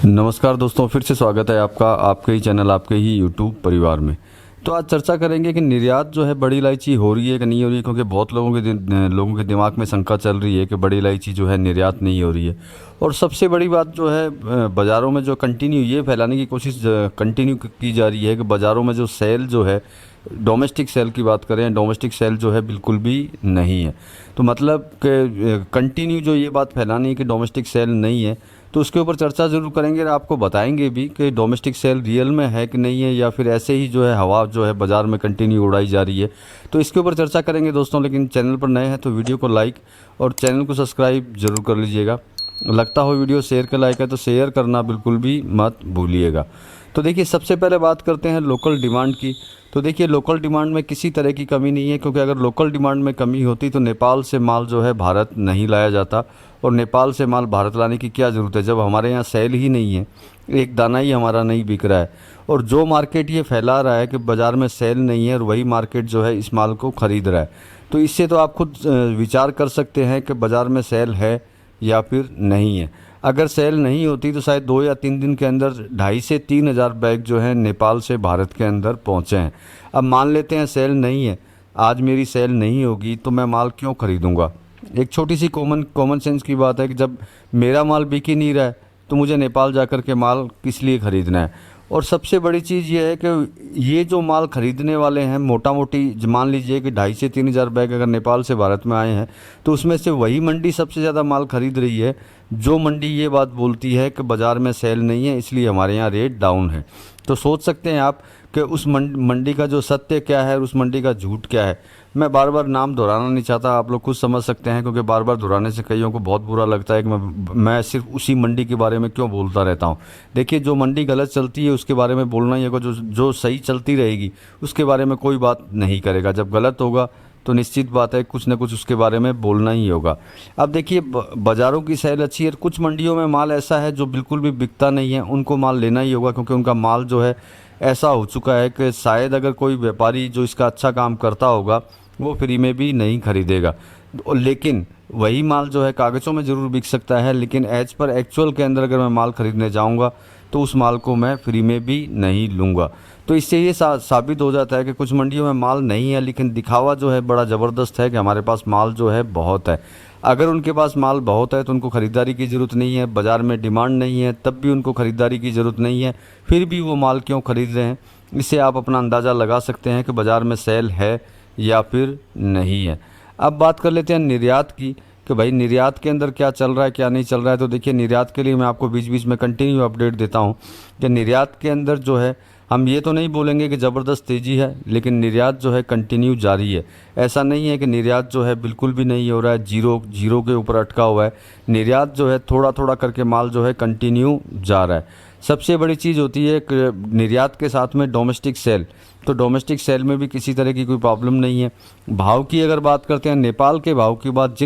नमस्कार दोस्तों, फिर से स्वागत है आपका आपके ही चैनल आपके ही यूट्यूब परिवार में। तो आज चर्चा करेंगे कि निर्यात जो है बड़ी इलायची हो रही है कि नहीं हो रही है, क्योंकि बहुत लोगों के दिमाग में शंका चल रही है कि बड़ी इलायची जो है निर्यात नहीं हो रही है। और सबसे बड़ी बात जो है बाज़ारों में जो कंटिन्यू ये फैलाने की कोशिश कंटिन्यू की जा रही है कि बाज़ारों में जो सेल जो है, डोमेस्टिक सेल की बात करें, डोमेस्टिक सेल जो है बिल्कुल भी नहीं है। तो मतलब कि कंटिन्यू जो ये बात फैलानी है कि डोमेस्टिक सेल नहीं है, तो उसके ऊपर चर्चा ज़रूर करेंगे और आपको बताएंगे भी कि डोमेस्टिक सेल रियल में है कि नहीं है, या फिर ऐसे ही जो है हवा जो है बाज़ार में कंटिन्यू उड़ाई जा रही है। तो इसके ऊपर चर्चा करेंगे दोस्तों। लेकिन चैनल पर नए हैं तो वीडियो को लाइक और चैनल को सब्सक्राइब ज़रूर कर लीजिएगा। लगता हो वीडियो शेयर का लायक है तो शेयर करना बिल्कुल भी मत भूलिएगा। तो देखिए, सबसे पहले बात करते हैं लोकल डिमांड की। तो देखिए, लोकल डिमांड में किसी तरह की कमी नहीं है, क्योंकि अगर लोकल डिमांड में कमी होती तो नेपाल से माल जो है भारत नहीं लाया जाता। और नेपाल से माल भारत लाने की क्या ज़रूरत है जब हमारे यहाँ सेल ही नहीं है, एक दाना ही हमारा नहीं बिक रहा है। और जो मार्केट ये फैला रहा है कि बाज़ार में सेल नहीं है, और वही मार्केट जो है इस माल को ख़रीद रहा है। तो इससे तो आप खुद विचार कर सकते हैं कि बाज़ार में सेल है या फिर नहीं है। अगर सेल नहीं होती तो शायद 2 या 3 दिन के अंदर 2,500 से 3,000 बैग जो है नेपाल से भारत के अंदर पहुंचे हैं। अब मान लेते हैं सेल नहीं है, आज मेरी सेल नहीं होगी तो मैं माल क्यों ख़रीदूँगा। एक छोटी सी कॉमन सेंस की बात है कि जब मेरा माल बिक ही नहीं रहा है तो मुझे नेपाल जाकर के माल किस लिए ख़रीदना है। और सबसे बड़ी चीज़ ये है कि ये जो माल ख़रीदने वाले हैं, मोटा मोटी मान लीजिए कि 2,500 से 3,000 बैग अगर नेपाल से भारत में आए हैं, तो उसमें से वही मंडी सबसे ज़्यादा माल ख़रीद रही है जो मंडी ये बात बोलती है कि बाज़ार में सेल नहीं है इसलिए हमारे यहाँ रेट डाउन है। तो सोच सकते हैं आप कि उस मंडी का जो सत्य क्या है और उस मंडी का झूठ क्या है। मैं बार बार नाम दोहराना नहीं चाहता, आप लोग खुद समझ सकते हैं, क्योंकि बार बार दोहराने से कईयों को बहुत बुरा लगता है कि मैं सिर्फ उसी मंडी के बारे में क्यों बोलता रहता हूं। देखिए, जो मंडी गलत चलती है उसके बारे में बोलना ही होगा, जो सही चलती रहेगी उसके बारे में कोई बात नहीं करेगा। जब गलत होगा तो निश्चित बात है कुछ न कुछ उसके बारे में बोलना ही होगा। अब देखिए, बाज़ारों की सेल अच्छी है, कुछ मंडियों में माल ऐसा है जो बिल्कुल भी बिकता नहीं है, उनको माल लेना ही होगा, क्योंकि उनका माल जो है ऐसा हो चुका है कि शायद अगर कोई व्यापारी जो इसका अच्छा काम करता होगा वो फ्री में भी नहीं खरीदेगा। लेकिन वही माल जो है कागज़ों में ज़रूर बिक सकता है, लेकिन एज पर एक्चुअल के अंदर अगर मैं माल ख़रीदने जाऊंगा तो उस माल को मैं फ्री में भी नहीं लूँगा। तो इससे ये साबित हो जाता है कि कुछ मंडियों में माल नहीं है, लेकिन दिखावा जो है बड़ा ज़बरदस्त है कि हमारे पास माल जो है बहुत है। अगर उनके पास माल बहुत है तो उनको ख़रीदारी की ज़रूरत नहीं है, बाज़ार में डिमांड नहीं है, तब भी उनको ख़रीदारी की ज़रूरत नहीं है, फिर भी वो माल क्यों ख़रीद रहे हैं। इससे आप अपना अंदाज़ा लगा सकते हैं कि बाज़ार में सेल है या फिर नहीं है। अब बात कर लेते हैं निर्यात की कि भाई निर्यात के अंदर क्या चल रहा है क्या नहीं चल रहा है। तो देखिए, निर्यात के लिए मैं आपको बीच बीच में कंटिन्यू अपडेट देता हूँ कि निर्यात के अंदर जो है हम ये तो नहीं बोलेंगे कि ज़बरदस्त तेज़ी है, लेकिन निर्यात जो है कंटिन्यू जारी है। ऐसा नहीं है कि निर्यात जो है बिल्कुल भी नहीं हो रहा है, जीरो के ऊपर अटका हुआ है। निर्यात जो है थोड़ा थोड़ा करके माल जो है कंटिन्यू जा रहा है। सबसे बड़ी चीज़ होती है निर्यात के साथ में डोमेस्टिक सेल। तो डोमेस्टिक सेल में भी किसी तरह की कोई प्रॉब्लम नहीं है। भाव की अगर बात करते हैं, नेपाल के भाव की बात,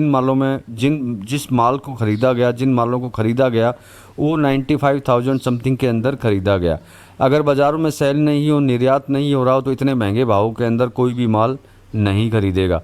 जिस माल को ख़रीदा गया, जिन मालों को ख़रीदा गया वो 95,000 समथिंग के अंदर ख़रीदा गया। अगर बाज़ारों में सेल नहीं हो, निर्यात नहीं हो रहा हो, तो इतने महंगे भावों के अंदर कोई भी माल नहीं खरीदेगा।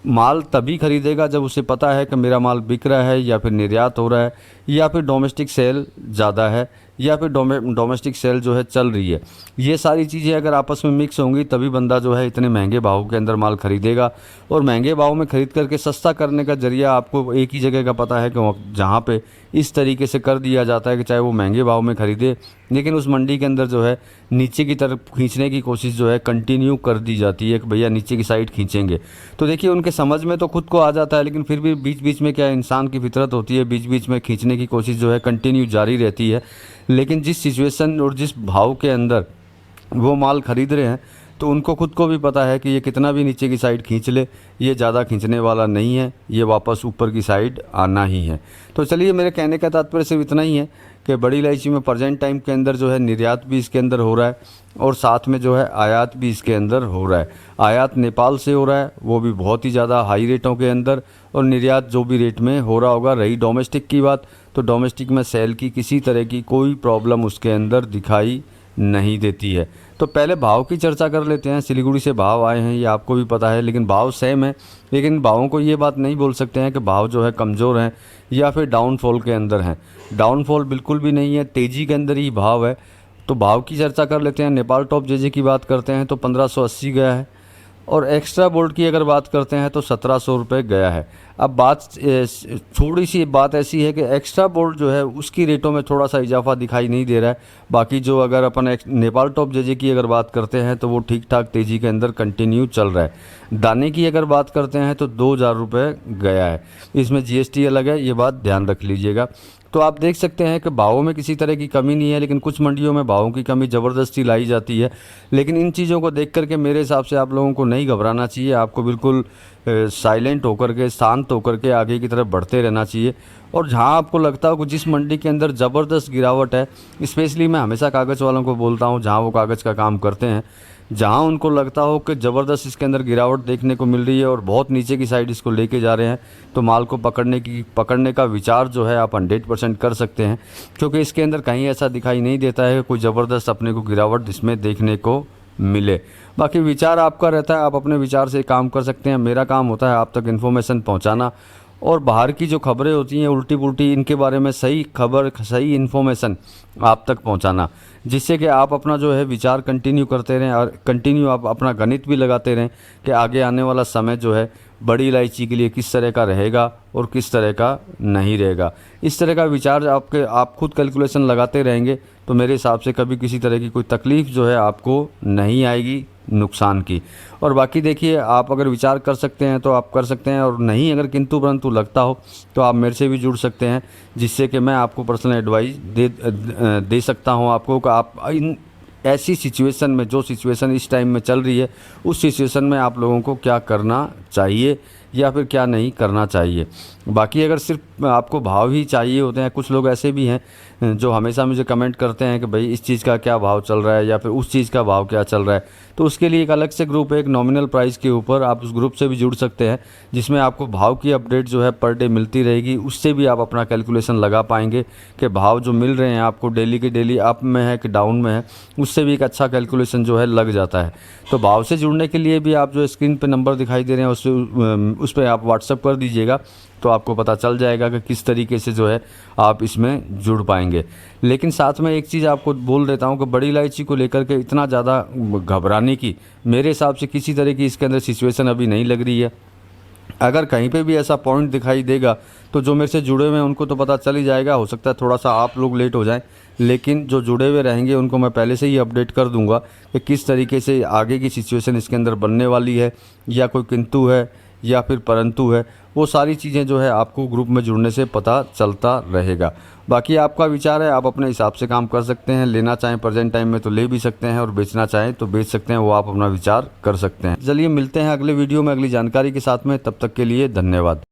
माल तभी खरीदेगा जब उसे पता है कि मेरा माल बिक रहा है, या फिर निर्यात हो रहा है, या फिर डोमेस्टिक सेल ज़्यादा है, या फिर डोमेस्टिक सेल जो है चल रही है। ये सारी चीज़ें अगर आपस में मिक्स होंगी तभी बंदा जो है इतने महंगे भाव के अंदर माल खरीदेगा। और महंगे भाव में ख़रीद करके सस्ता करने का जरिया आपको एक ही जगह का पता है कि जहाँ पे इस तरीके से कर दिया जाता है कि चाहे वो महंगे भाव में ख़रीदे, लेकिन उस मंडी के अंदर जो है नीचे की तरफ खींचने की कोशिश जो है कंटिन्यू कर दी जाती है कि भैया नीचे की साइड खींचेंगे। तो देखिए, उनके समझ में तो खुद को आ जाता है, लेकिन फिर भी बीच बीच में क्या इंसान की फितरत होती है, बीच बीच में खींचने की कोशिश जो है कंटिन्यू जारी रहती है। लेकिन जिस सिचुएशन और जिस भाव के अंदर वो माल ख़रीद रहे हैं, तो उनको खुद को भी पता है कि ये कितना भी नीचे की साइड खींच ले, ये ज़्यादा खींचने वाला नहीं है, ये वापस ऊपर की साइड आना ही है। तो चलिए, मेरे कहने का तात्पर्य सिर्फ इतना ही है कि बड़ी इलायची में प्रेजेंट टाइम के अंदर जो है निर्यात भी इसके अंदर हो रहा है, और साथ में जो है आयात भी इसके अंदर हो रहा है। आयात नेपाल से हो रहा है, वो भी बहुत ही ज़्यादा हाई रेटों के अंदर, और निर्यात जो भी रेट में हो रहा होगा। रही डोमेस्टिक की बात, तो डोमेस्टिक में सेल की किसी तरह की कोई प्रॉब्लम उसके अंदर दिखाई नहीं देती है। तो पहले भाव की चर्चा कर लेते हैं। सिलीगुड़ी से भाव आए हैं, ये आपको भी पता है, लेकिन भाव सेम है। लेकिन भावों को ये बात नहीं बोल सकते हैं कि भाव जो है कमज़ोर हैं या फिर डाउनफॉल के अंदर हैं। डाउनफॉल बिल्कुल भी नहीं है, तेज़ी के अंदर ही भाव है। तो भाव की चर्चा कर लेते हैं। नेपाल टॉप जेजे की बात करते हैं तो 1580 गया है, और एक्स्ट्रा बोल्ट की अगर बात करते हैं तो 1700 रुपये गया है। अब बात थोड़ी सी बात ऐसी है कि एक्स्ट्रा बोल्ट जो है उसकी रेटों में थोड़ा सा इजाफा दिखाई नहीं दे रहा है। बाकी जो अगर अपन नेपाल टॉप जेजे की अगर बात करते हैं तो वो ठीक ठाक तेज़ी के अंदर कंटिन्यू चल रहा है। दाने की अगर बात करते हैं तो 2000 रुपये गया है, इसमें GST अलग है, ये बात ध्यान रख लीजिएगा। तो आप देख सकते हैं कि भावों में किसी तरह की कमी नहीं है, लेकिन कुछ मंडियों में भावों की कमी ज़बरदस्ती लाई जाती है। लेकिन इन चीज़ों को देख करके मेरे हिसाब से आप लोगों को नहीं घबराना चाहिए। आपको बिल्कुल साइलेंट होकर के, शांत होकर के आगे की तरफ बढ़ते रहना चाहिए। और जहां आपको लगता हो कि जिस मंडी के अंदर ज़बरदस्त गिरावट है, स्पेशली मैं हमेशा कागज़ वालों को बोलता हूं जहां वो कागज़ का काम करते हैं, जहां उनको लगता हो कि ज़बरदस्त इसके अंदर गिरावट देखने को मिल रही है और बहुत नीचे की साइड इसको लेके जा रहे हैं, तो माल को पकड़ने का विचार जो है आप 100% कर सकते हैं। क्योंकि इसके अंदर कहीं ऐसा दिखाई नहीं देता है कोई ज़बरदस्त अपने को गिरावट इसमें देखने को मिले। बाकी विचार आपका रहता है, आप अपने विचार से काम कर सकते हैं। मेरा काम होता है आप तक इन्फॉर्मेशन पहुंचाना, और बाहर की जो खबरें होती हैं उल्टी पुल्टी, इनके बारे में सही खबर, सही इन्फॉर्मेशन आप तक पहुंचाना, जिससे कि आप अपना जो है विचार कंटिन्यू करते रहें और कंटिन्यू आप अपना गणित भी लगाते रहें कि आगे आने वाला समय जो है बड़ी इलायची के लिए किस तरह का रहेगा और किस तरह का नहीं रहेगा। इस तरह का विचार आप खुद कैलकुलेशन लगाते रहेंगे तो मेरे हिसाब से कभी किसी तरह की कोई तकलीफ़ जो है आपको नहीं आएगी नुकसान की। और बाकी देखिए, आप अगर विचार कर सकते हैं तो आप कर सकते हैं, और नहीं अगर किंतु परंतु लगता हो तो आप मेरे से भी जुड़ सकते हैं, जिससे कि मैं आपको पर्सनल एडवाइस दे सकता हूं आपको कि आप इन ऐसी सिचुएशन में, जो सिचुएशन इस टाइम में चल रही है, उस सिचुएशन में आप लोगों को क्या करना चाहिए या फिर क्या नहीं करना चाहिए। बाकी अगर सिर्फ आपको भाव ही चाहिए होते हैं, कुछ लोग ऐसे भी हैं जो हमेशा मुझे कमेंट करते हैं कि भाई इस चीज़ का क्या भाव चल रहा है या फिर उस चीज़ का भाव क्या चल रहा है, तो उसके लिए एक अलग से ग्रुप है, एक नॉमिनल प्राइस के ऊपर आप उस ग्रुप से भी जुड़ सकते हैं, जिसमें आपको भाव की अपडेट जो है पर डे मिलती रहेगी। उससे भी आप अपना कैलकुलेशन लगा पाएंगे कि भाव जो मिल रहे हैं आपको डेली के डेली अप में है कि डाउन में है, उससे भी एक अच्छा कैलकुलेशन जो है लग जाता है। तो भाव से जुड़ने के लिए भी आप जो स्क्रीन पर नंबर दिखाई दे रहे हैं उस पर आप व्हाट्सअप कर दीजिएगा, तो आपको पता चल जाएगा कि किस तरीके से जो है आप इसमें जुड़ पाएंगे। लेकिन साथ में एक चीज़ आपको बोल देता हूं कि बड़ी इलायची को लेकर के इतना ज़्यादा घबराने की मेरे हिसाब से किसी तरह की इसके अंदर सिचुएशन अभी नहीं लग रही है। अगर कहीं पे भी ऐसा पॉइंट दिखाई देगा तो जो मेरे से जुड़े हुए हैं उनको तो पता चल ही जाएगा। हो सकता है थोड़ा सा आप लोग लेट हो जाएं, लेकिन जो जुड़े हुए रहेंगे उनको मैं पहले से ही अपडेट कर दूंगा कि किस तरीके से आगे की सिचुएशन इसके अंदर बनने वाली है, या कोई किंतु है या फिर परंतु है। वो सारी चीज़ें जो है आपको ग्रुप में जुड़ने से पता चलता रहेगा। बाकी आपका विचार है, आप अपने हिसाब से काम कर सकते हैं। लेना चाहें प्रेजेंट टाइम में तो ले भी सकते हैं, और बेचना चाहें तो बेच सकते हैं, वो आप अपना विचार कर सकते हैं। चलिए मिलते हैं अगले वीडियो में अगली जानकारी के साथ में, तब तक के लिए धन्यवाद।